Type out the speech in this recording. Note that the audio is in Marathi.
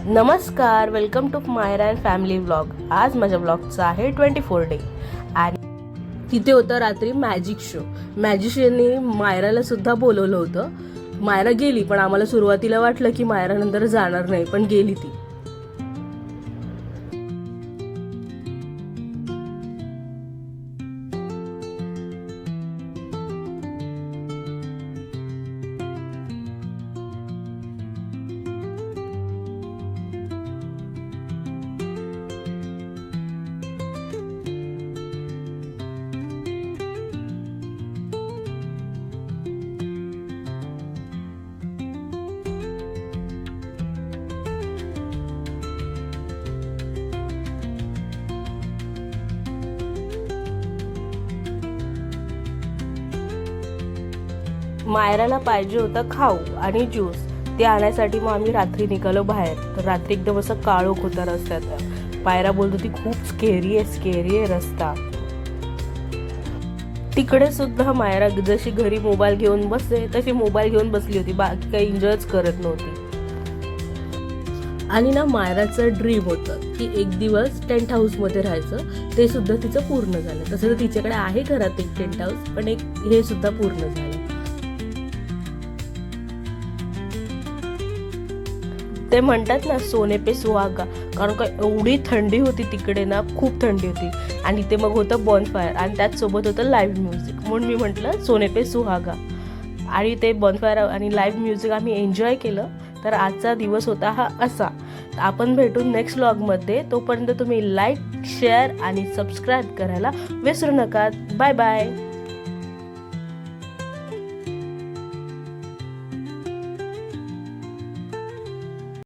नमस्कार, welcome to Myra and family vlog. आज माझ्या व्लॉगचा आहे 24 डे आणि तिथे होतं रात्री मॅजिक शो. मॅजिशियनने मायराला सुद्धा बोलवलं होतं. मायरा गेली, पण आम्हाला सुरुवातीला वाटलं की मायरा नंतर जाणार नाही, पण गेली ती. मायराला पाहिजे होता खाऊ आणि ज्यूस. ते आणण्यासाठी मग आम्ही रात्री निघालो बाहेर. तर रात्री एकदम असं काळोख होता रस्त्यात. मायरा बोलत होती खूप स्केरी आहे रस्ता. तिकडे सुद्धा मायरा जशी घरी मोबाईल घेऊन बसते तशी मोबाईल घेऊन बसली होती, बाकी काही एन्जॉयच करत नव्हती. आणि ना, मायराचं ड्रीम होतं की एक दिवस टेंट हाऊस मध्ये राहायचं. ते सुद्धा तिचं पूर्ण झालं. तसं तर तिच्याकडे आहे घरात एक टेंट हाऊस, पण हे सुद्धा पूर्ण झालं. ते म्हणतात ना, सोने पे सुहागा, कारण का एवढी थंडी होती तिकडे ना, खूप थंडी होती. आणि ते मग होतं बॉनफायर आणि त्याच सोबत होतं लाईव्ह म्युझिक, म्हणून मी म्हटलं सोने पे सुहागा. आणि ते बॉनफायर आणि लाईव्ह म्युझिक आम्ही एन्जॉय केलं. तर आजचा दिवस होता हा असा. आपण भेटू नेक्स्ट व्लॉगमध्ये. तोपर्यंत तुम्ही लाईक, शेअर आणि सबस्क्राईब करायला विसरू नका. Bye bye.